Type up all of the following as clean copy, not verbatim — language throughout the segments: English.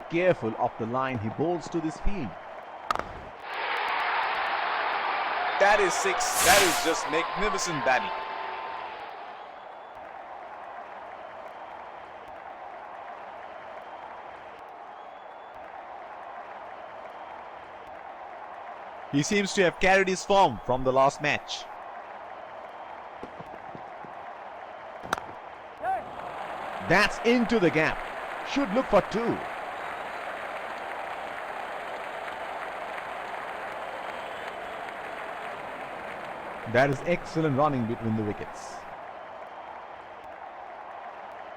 careful of the line he bowls to this field. That is 6. That is just magnificent batting. He seems to have carried his form from the last match. That's into the gap. Should look for 2. That is excellent running between the wickets.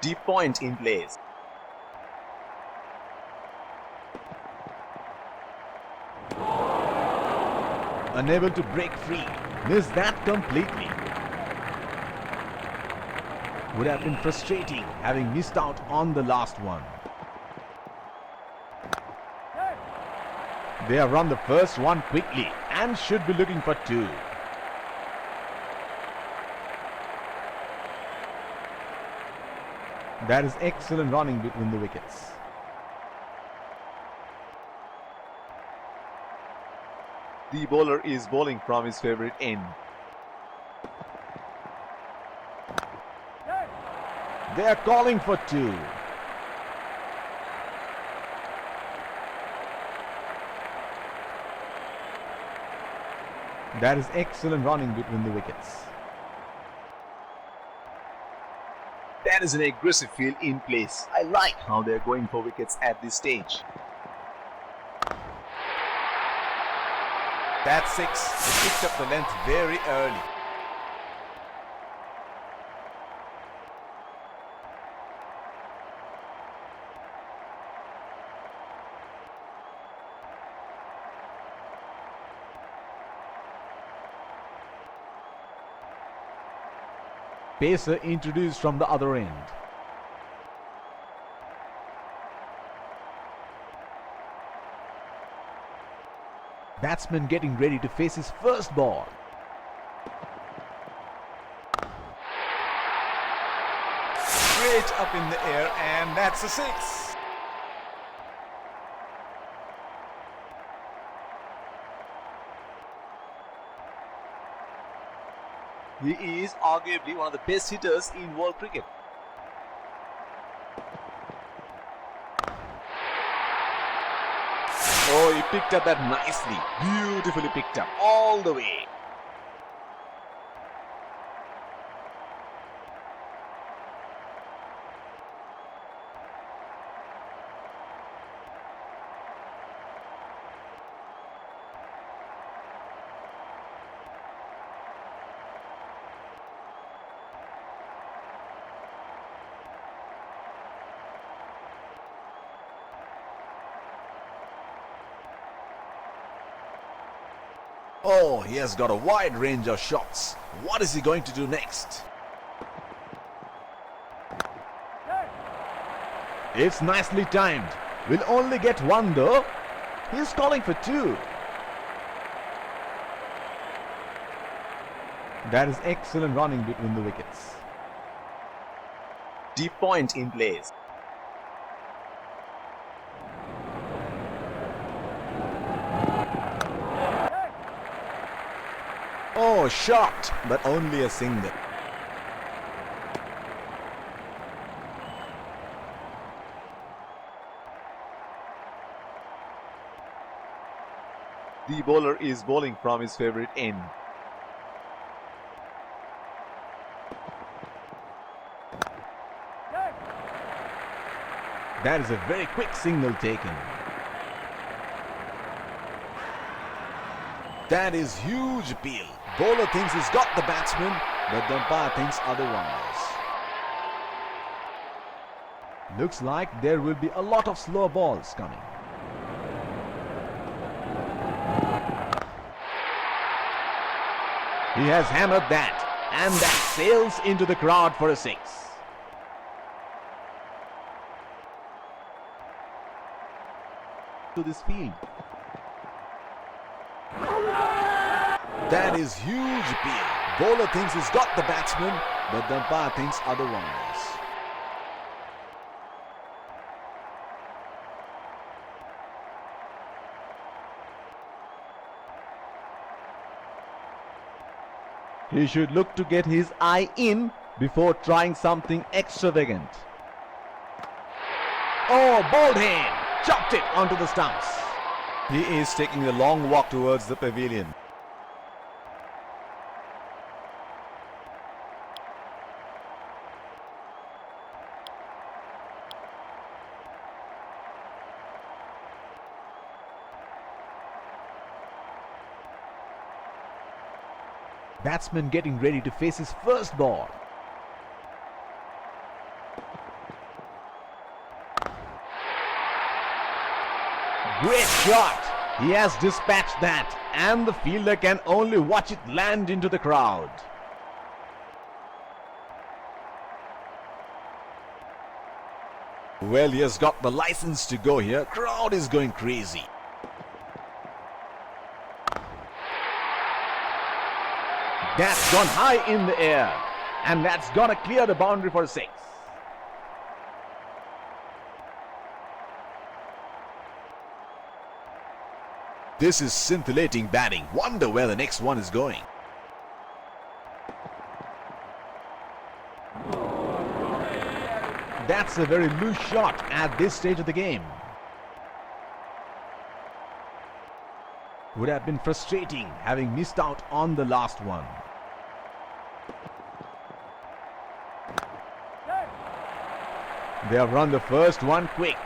Deep point in place. Unable to break free. Missed that completely. Would have been frustrating having missed out on the last one. They have run the first one quickly and should be looking for 2. That is excellent running between the wickets. The bowler is bowling from his favorite end. They are calling for 2. That is excellent running between the wickets. That is an aggressive field in place. I like how they are going for wickets at this stage. That's 6. They picked up the length very early. Pacer introduced from the other end. Batsman getting ready to face his first ball. Straight up in the air, and that's a 6. He is arguably one of the best hitters in world cricket. Oh, he picked up that nicely. Beautifully picked up all the way. Oh, he has got a wide range of shots. What is he going to do next? It's nicely timed. Will only get 1 though. He's calling for 2. That is excellent running between the wickets. Deep point in place. Oh, shot, but only a single. The bowler is bowling from his favorite end. That is a very quick single taken. That is huge appeal. Bowler thinks he's got the batsman, but the umpire thinks otherwise. Looks like there will be a lot of slow balls coming. He has hammered that, and that sails into the crowd for a 6. To this field. That is huge appeal. Bowler thinks he's got the batsman, but the umpire thinks otherwise. He should look to get his eye in before trying something extravagant. Oh, bowled him! Chopped it onto the stumps. He is taking a long walk towards the pavilion. Batsman getting ready to face his first ball. Great shot! He has dispatched that, and the fielder can only watch it land into the crowd. Well, he has got the license to go here. Crowd is going crazy. That's gone high in the air, and that's gonna clear the boundary for 6. This is scintillating batting. Wonder where the next one is going. That's a very loose shot at this stage of the game. Would have been frustrating having missed out on the last one. They have run the first one quick.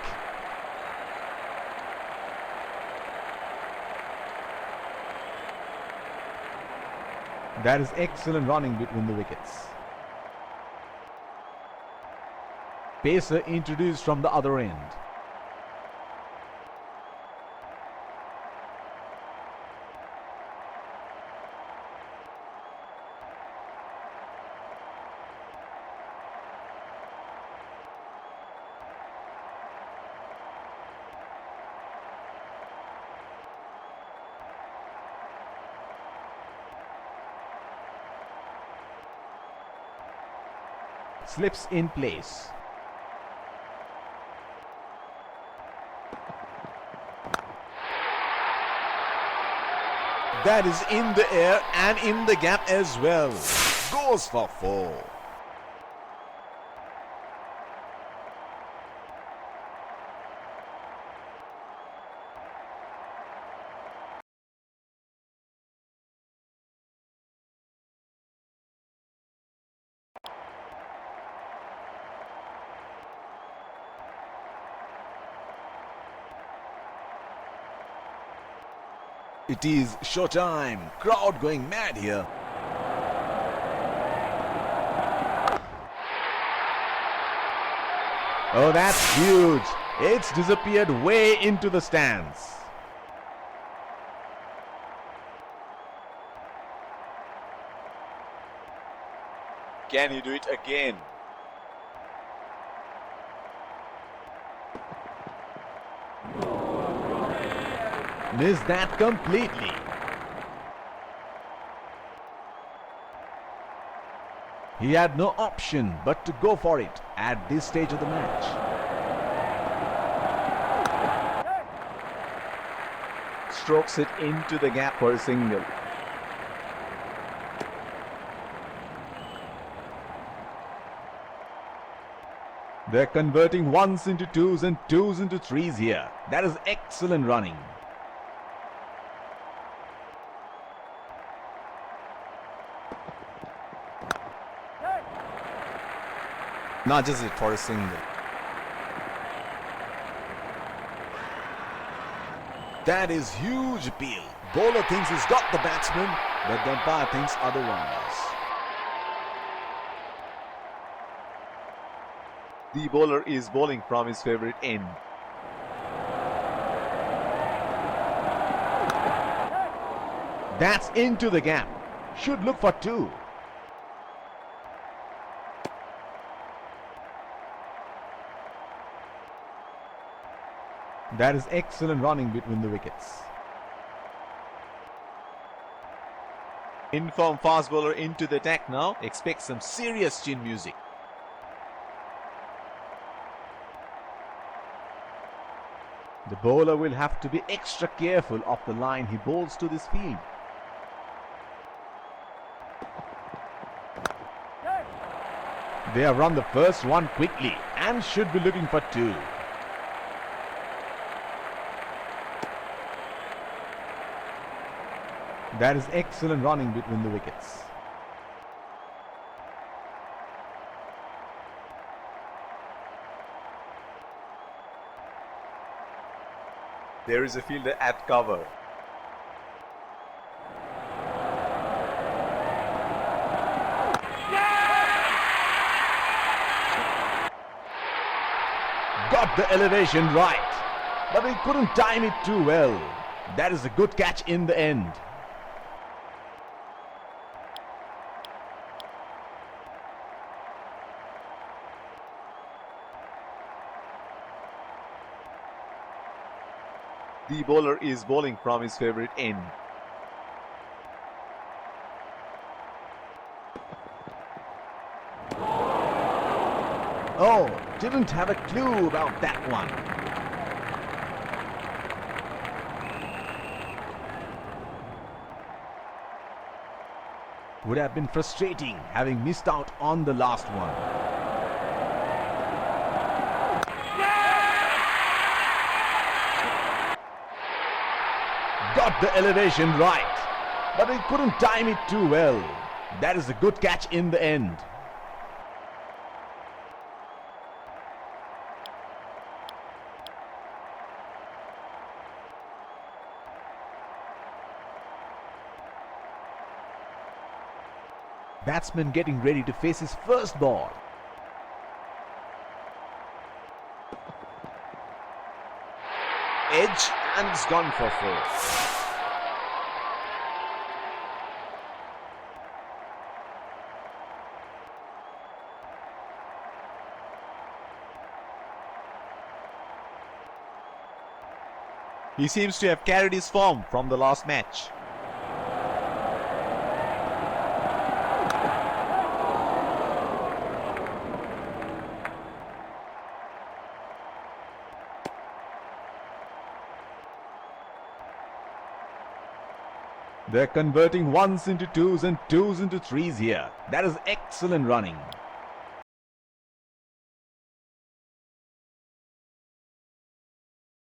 That is excellent running between the wickets. Pacer introduced from the other end. Slips in place. That is in the air and in the gap as well. Goes for 4. It is showtime. Crowd going mad here. Oh, that's huge. It's disappeared way into the stands. Can he do it again? Missed that completely. He had no option but to go for it at this stage of the match. Strokes it into the gap for a single. They're converting ones into twos and twos into threes here. That is excellent running. Nudges it for a single. That is huge appeal. Bowler thinks he's got the batsman, but the umpire thinks otherwise. The bowler is bowling from his favorite end. That's into the gap. Should look for 2. That is excellent running between the wickets. Informed fast bowler into the attack now. Expect some serious chin music. The bowler will have to be extra careful of the line he bowls to this field. They have run the first one quickly and should be looking for two. That is excellent running between the wickets. There is a fielder at cover. Got the elevation right, but he couldn't time it too well. That is a good catch in the end. The bowler is bowling from his favorite end. Oh, didn't have a clue about that one. Would have been frustrating having missed out on the last one. Got the elevation right, but he couldn't time it too well. That is a good catch in the end. Batsman getting ready to face his first ball. Edge, and it's gone for four. He seems to have carried his form from the last match. They're converting ones into twos and twos into threes here. That is excellent running.